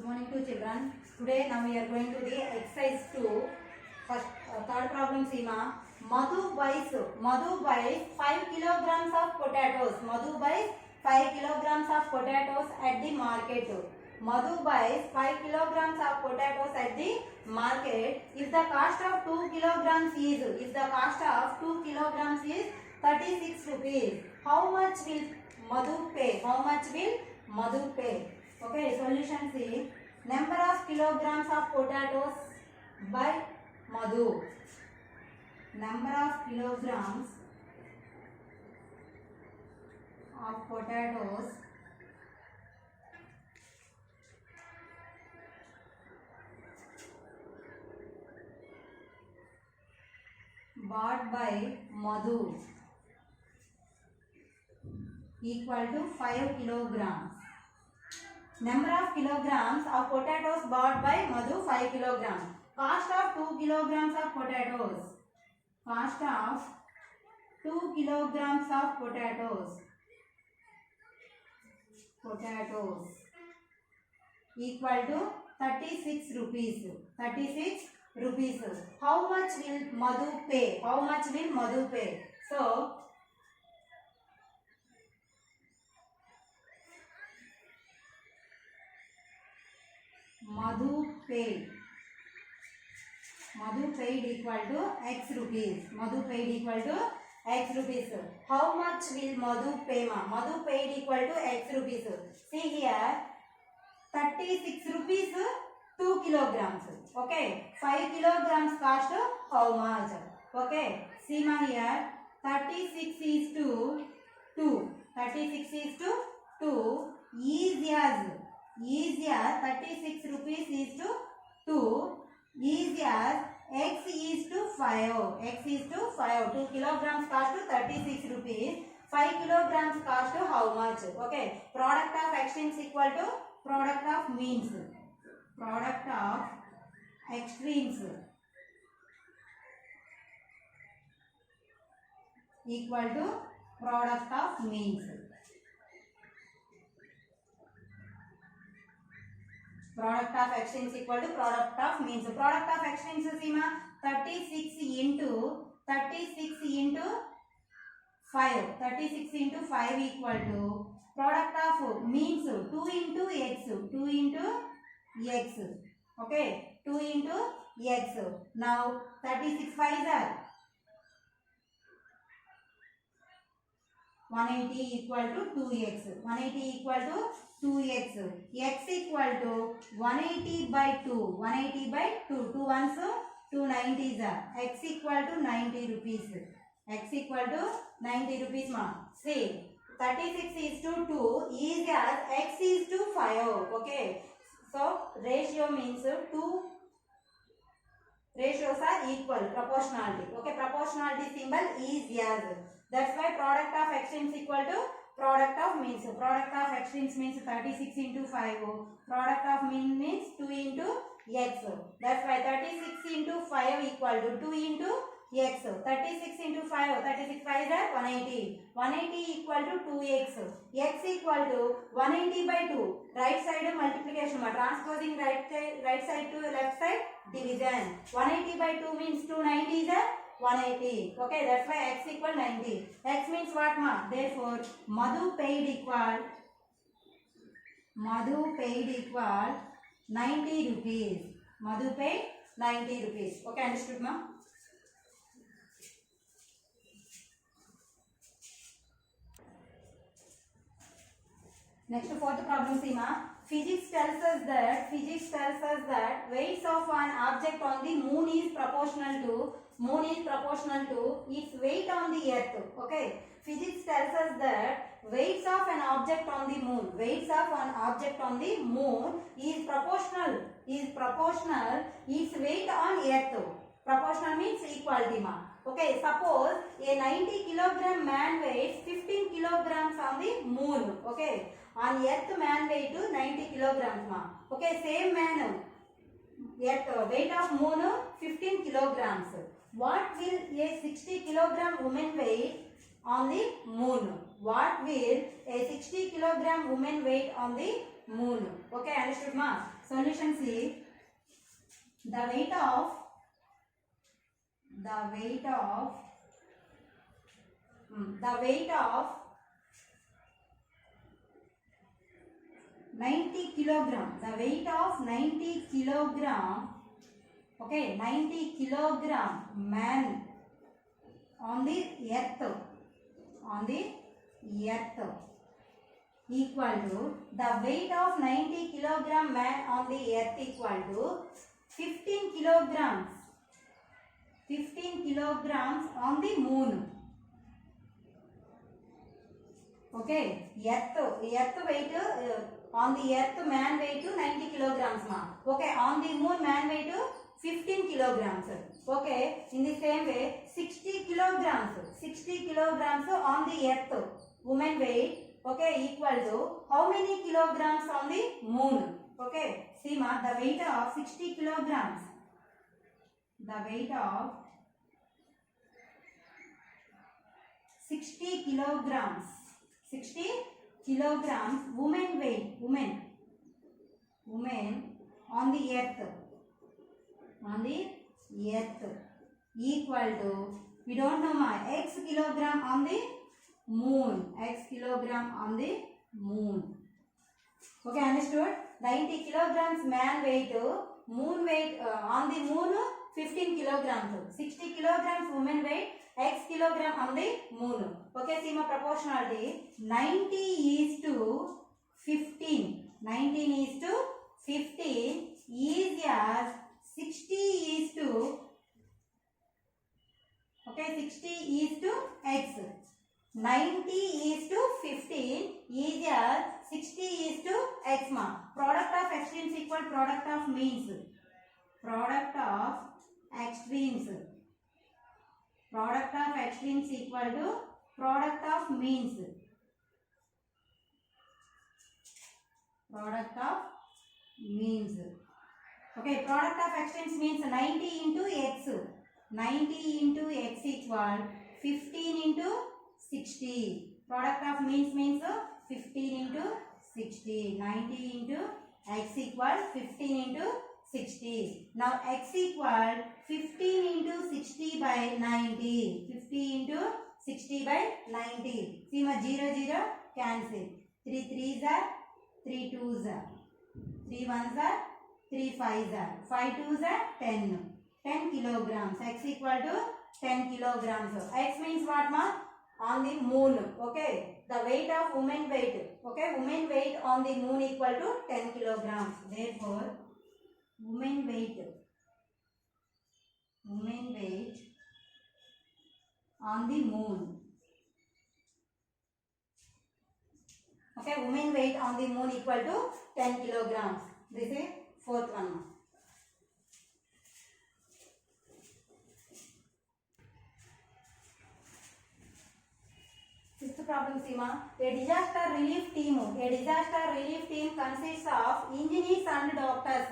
morning to children. Today now we are going to the exercise 2. First third problem Seema. Madhu buys 5 kilograms of potatoes. Madhu buys 5 kilograms of potatoes at the market. Madhu buys 5 kilograms of potatoes at the market. If the cost of 2 kilograms is 36 rupees. How much will Madhu pay? Okay, solution C. Number of kilograms of potatoes by Madhu. Number of kilograms of potatoes bought by Madhu equal to 5 kilograms. Number of kilograms of potatoes bought by Madhu 5 kilograms. Cost of 2 kilograms of potatoes. Cost of 2 kilograms of potatoes equal to 36 rupees. 36 rupees. How much will Madhu pay? So Madhu paid equal to X rupees. How much will Madhu pay? Madhu paid equal to X rupees. See here, 36 rupees 2 kilograms. Okay, 5 kilograms cost how much? Okay, see here, 36 is to 2. 36 is to 2 is as 36 rupees is to 2 is as X is to 5. 2 kilograms cost to 36 rupees. 5 kilograms cost to how much? Okay, product of extremes equal to product of means. Product of extremes equal to product of means. Product of extremes equal to product of means. Product of extremes is 36 into 5. 36 into 5 equal to product of means 2 into x. Okay, 2 into x. Now 36 5 are 180 equal to 2x. 180 equal to 2x. X equal to 180 by 2. 180 by 2. 2 ones, 2 90s are. X equal to 90 rupees. X equal to 90 rupees. See, 36 is to 2 is as X is to 5. Okay. So, ratio means 2 ratios are equal. Proportionality. Okay. Proportionality symbol is as. That's why product of extremes equal to product of means. Product of extremes means 36 into 5. Product of mean means 2 into x. That's why 36 into 5 equal to 2 into x. 36 into 5. 36 5 is 180. 180 equal to 2x. X equal to 180 by 2. Right side multiplication. Transposing right side to left side division. 180 by 2 means 290 is 180. Okay, that's why x equal 90. X means what ma? Therefore, Madhu paid equal 90 rupees. Madhu paid 90 rupees. Okay, understood ma? Next fourth problem Seema. Physics tells us that weights of an object on the moon is proportional to its weight on the earth. Okay. Physics tells us that weights of an object on the moon is proportional its weight on earth. Proportional means equality ma. Okay, suppose a 90 kilogram man weighs 15 kilograms on the moon. Okay, on earth man weight to 90 kilograms ma. Okay, same man earth weight of moon 15 kilograms. What will a 60 kilogram woman weight on the moon? What will a 60 kilogram woman weight on the moon? Okay, understood ma? Solution C. The weight of 90 kilogram. The weight of 90 kilogram. Okay, 90 kilogram man on the earth. Equal to the weight of 90 kilogram man on the earth equal to 15 kilograms. 15 kilograms on the moon. Okay, earth weight on the earth man weight to 90 kilograms ma. Okay, on the moon man weight to 15 kilograms. Okay, in the same way 60 kilograms on the earth woman weight. Okay, equal to how many kilograms on the moon? Okay, see ma, the weight of 60 kilograms. The weight of 60 kilograms. 60 kilograms woman weight. Woman on the earth. Equal to, we don't know ma, x kilogram on the moon. Okay, understood? 90 kilograms man weight, moon weight on the moon 15 kilograms. 60 kilograms woman weight, x kilogram on the moon. Okay, see my proportionality. 90 is to 15. 19 is to 15 is as 60 is to, okay, 60 is to x. 90 is to 15 is as 60 is to x ma. Product of extremes equal product of means. Product of extremes equal to product of means. Okay, product of extremes means 90 into x. 90 into x equal 15 into 60. Product of means 15 into 60. 90 into x equal 15 into 60. Now x equal 15 into 60 by 90. 50 into 60 by 90. See my 0 cancel. 3 3s are 3 2s are 3 1s are 3 5s are 5 2s are 10. 10 kilograms. X equal to 10 kilograms. X means what ma? On the moon. Okay. The weight of woman weight. Okay. Woman weight on the moon equal to 10 kilograms. Therefore, woman weight on the moon. Okay. Woman weight on the moon equal to 10 kilograms. This is fourth one. Fifth problem, Seema. A disaster relief team consists of engineers and doctors.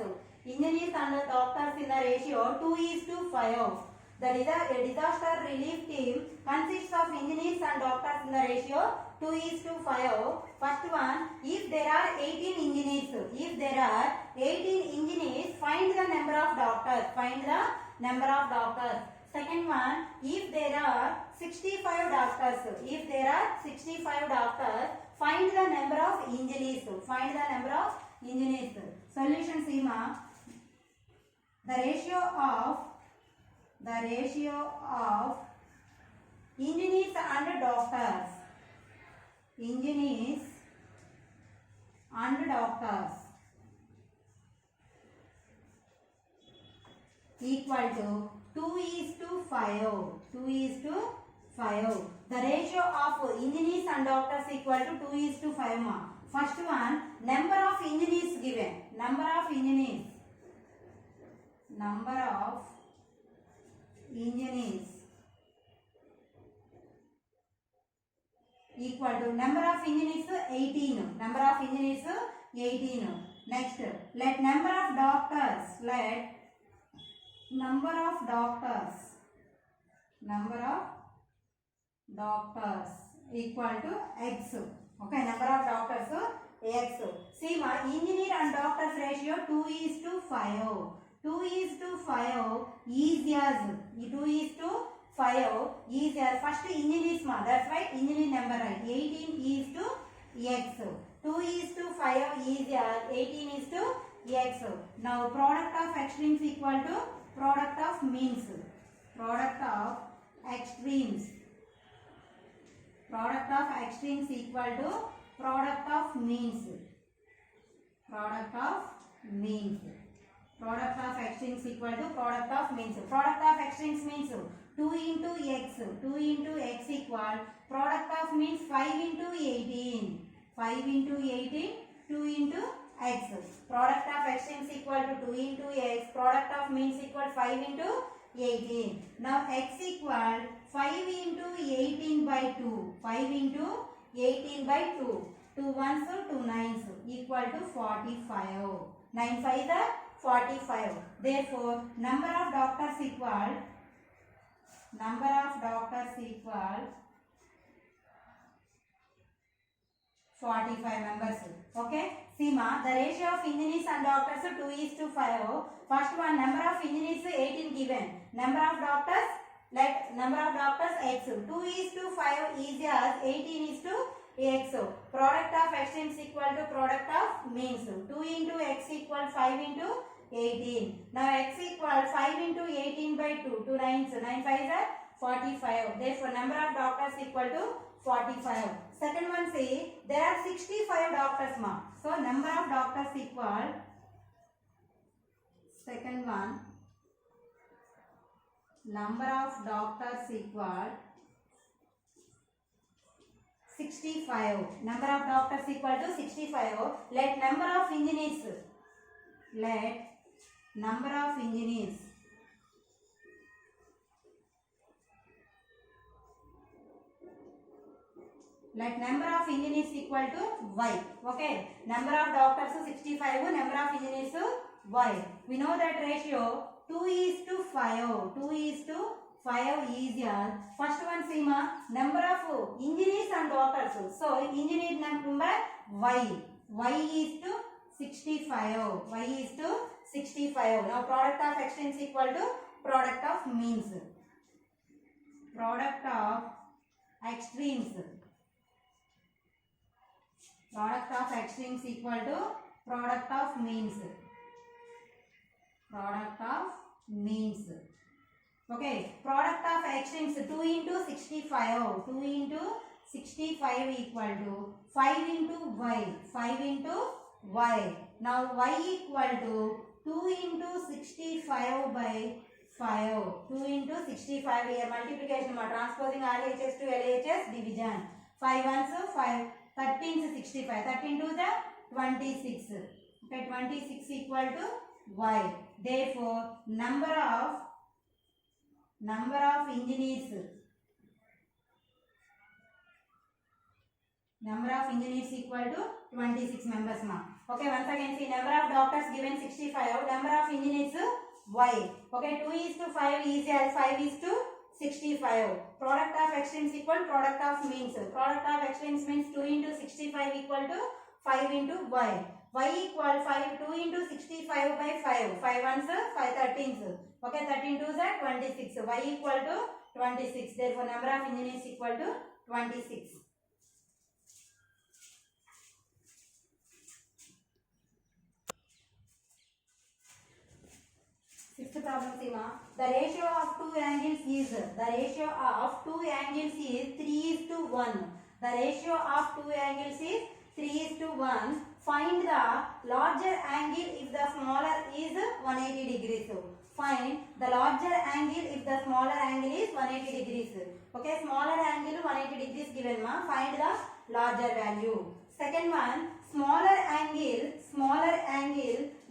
Engineers and doctors in the ratio 2:5. A disaster relief team consists of engineers and doctors in the ratio 2:5. First one, if there are 18 engineers, find the number of doctors. Second one, if there are 65 doctors, find the number of engineers. Solution, Seema. The ratio of engineers and doctors. Equal to 2:5. The ratio of engineers and doctors equal to 2:5. First one, number of engineers given. Number of engineers equal to number of engineers 18. Next, let number of doctors equal to x. Okay, number of doctors x. See ma, engineer and doctor's ratio 2:5. 2:5 is as 2:5 is as first engineers ma. That's why engineer number right. 18:x. 2:5 is as 18:x. Now product of extremes equal to product of means. Product of extremes. Product of extremes equal to product of means. Product of means. Product of extremes equal to product of means. Product of extremes means 2 into x. 2 into x equal product of means 5 into 18. 5 into 18, 2 into x. Product of extremes equal to 2 into x. Product of means equal 5 into 18. Now x equal 5 into 18 by 2. 5 into 18 by 2. 2 ones, 2 nines equal to 45. 9 5 the 45. Therefore, number of doctors equal 45 members. Okay. See ma, the ratio of engineers and doctors 2:5. First one, number of engineers 18 given. Number of doctors, let number of doctors x. 2:5 is as 18:x. Product of extremes equal to product of means. 2 into x equal 5 into 18. Now x equal 5 into 18 by 2. 2 nines. 9 5 are 45. Therefore, number of doctors equal to 45. Second one, say there are 65 doctors ma. So number of doctors equal. Second one, number of doctors equal 65. Number of doctors equal to 65. Let number of engineers. Let number of engineers. Let number of engineers equal to y. Okay. Number of doctors 65. Number of engineers y. We know that ratio 2:5. 2:5 is here. First one see ma, number of engineers and doctors. So engineer number y. Y is to 65. Y is to 65. Now product of extremes equal to product of means. Product of extremes. Product of extremes equal to product of means. Product of means. Okay. Product of extremes 2 into 65. 2 into 65 equal to 5 into y. 5 into y. Now y equal to 2 into 65 by 5. 2 into 65 here multiplication transposing RHS to LHS division. 5 ones 5. 13 65. 13 to the 26. Okay, 26 equal to y. Therefore, number of engineers. Number of engineers equal to 26 members ma. Okay, once again see number of doctors given 65. Number of engineers y. Okay, 2:5 is as 5:65. Product of extremes equal product of means. Product of extremes means 2 into 65 equal to 5 into y. Y equal 2 into 65 by 5. 5 ones 5 13s. Okay, 13 twos are 26. Y equal to 26. Therefore, number of engineers equal to 26. Sixth problem, Sima. The ratio of two angles is 3:1. The ratio of two angles is 3:1. Find the larger angle if the smaller is 180 degrees. Find the larger angle if the smaller angle is 180 degrees. Okay, smaller angle 180 degrees given ma. Find the larger value. Second one, smaller angle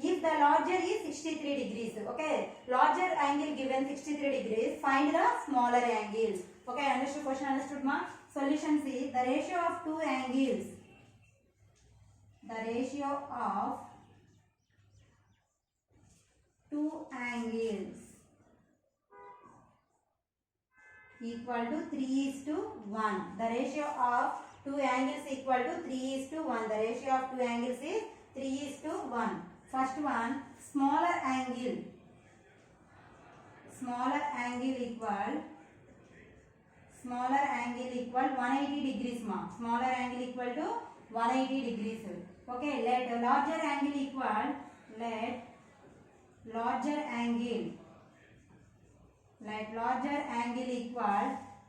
if the larger is 63 degrees. Okay, larger angle given 63 degrees. Find the smaller angle. Okay, understood? Question understood ma? Solution C. The ratio of two angles. The ratio of two angles equal to 3:1. The ratio of two angles equal to 3:1. The ratio of two angles is 3:1. First one, smaller angle equal 180 degrees ma. Smaller angle equal to 180 degrees. Okay, let larger angle equal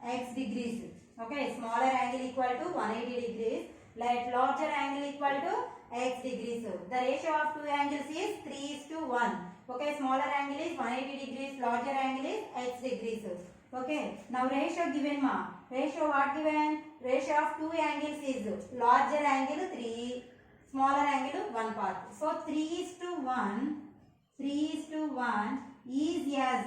x degrees. Okay, smaller angle equal to 180 degrees. Let larger angle equal to x degrees. The ratio of two angles is 3:1. Okay, smaller angle is 180 degrees, larger angle is x degrees. Okay, now ratio given ma. Ratio what given? Ratio of two angles is larger angle 3, smaller angle 1 part. So 3:1 is as,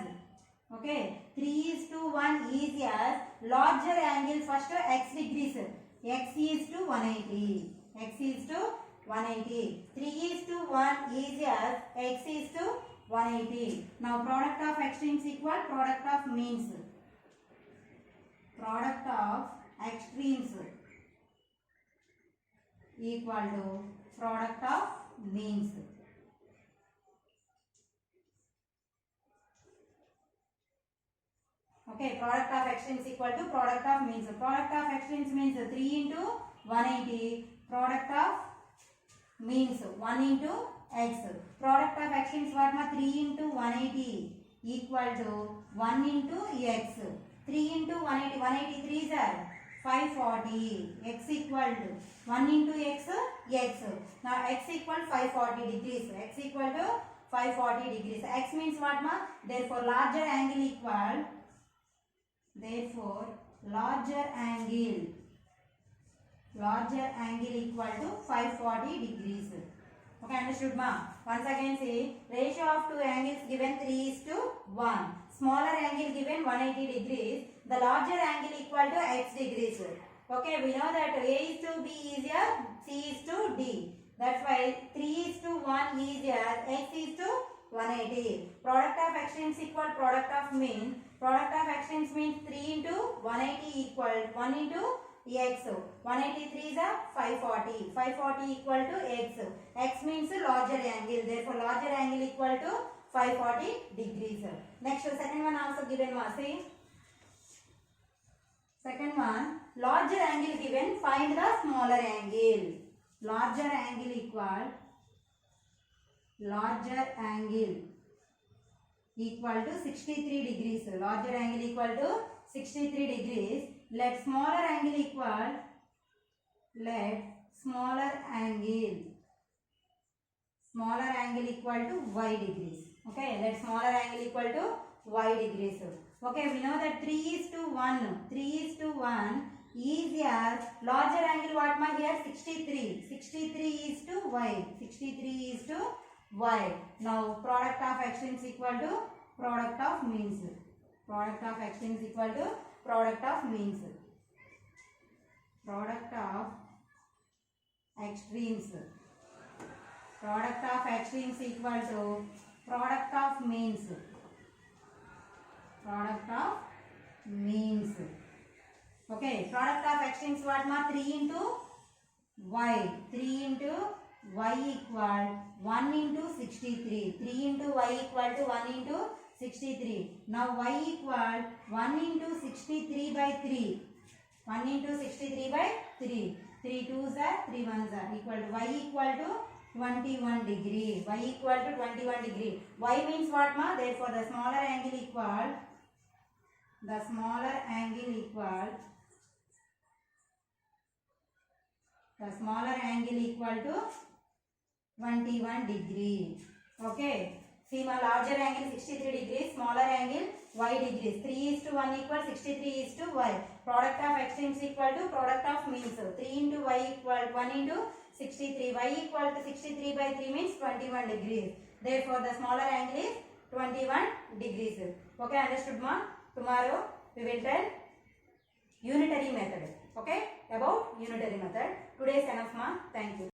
okay, 3:1 is as larger angle first x degrees. X is to 180. 3:1 is as x is to 180. Now product of extremes equal product of means. Product of extremes equal to product of means. Okay, product of extremes equal to product of means. Product of extremes means 3 into 180. Product of means 1 into x. Product of extremes what ma? 3 into 180 equal to 1 into x. 3 into 180, 183 is 540. X equal to 1 into x. Now x equal 540 degrees. X equal to 540 degrees. X means what ma? Therefore larger angle equal. Larger angle equal to 540 degrees. Okay, understood ma? Once again see, ratio of two angles given 3:1. Smaller angle given 180 degrees. The larger angle equal to x degrees. Okay, we know that A is to B is as C is to D. That's why 3:1 is as x is to 180. Product of extremes equal product of mean. Product of extremes means 3 into 180 equal 1 into x. 183 is 540. 540 equal to x. X means larger angle. Therefore larger angle equal to 540 degrees. Next, second one also given ma. See, second one, larger angle given, find the smaller angle. Larger angle equal to 63 degrees. Larger angle equal to 63 degrees. Let smaller angle equal to y degrees. Okay, let smaller angle equal to y degrees. Okay, we know that 3:1 is as larger angle what ma here? 63. 63 is to y. Now product of extremes equal to product of means. Product of extremes equal to product of means. Product of extremes equal to product of means. Okay, product of extremes what ma? 3 into y. 3 into y equal 1 into 63. 3 into y equal to 1 into 63. Now y equal 1 into 63 by 3. 1 into 63 by 3. 3 2s are 3 1s are equal to y equal to 21 degree. Y equal to 21 degree. Y means what ma? Therefore the smaller angle equal 21 degree. Okay. See my larger angle 63 degrees, smaller angle y degrees. 3:1 equal 63 is to y. Product of extremes equal to product of means. 3 into y equal 1 into 63. Y equal to 63 by 3 means 21 degrees. Therefore the smaller angle is 21 degrees. Okay, understood ma? Tomorrow we will tell unitary method. Okay, about unitary method. Today is enough ma. Thank you.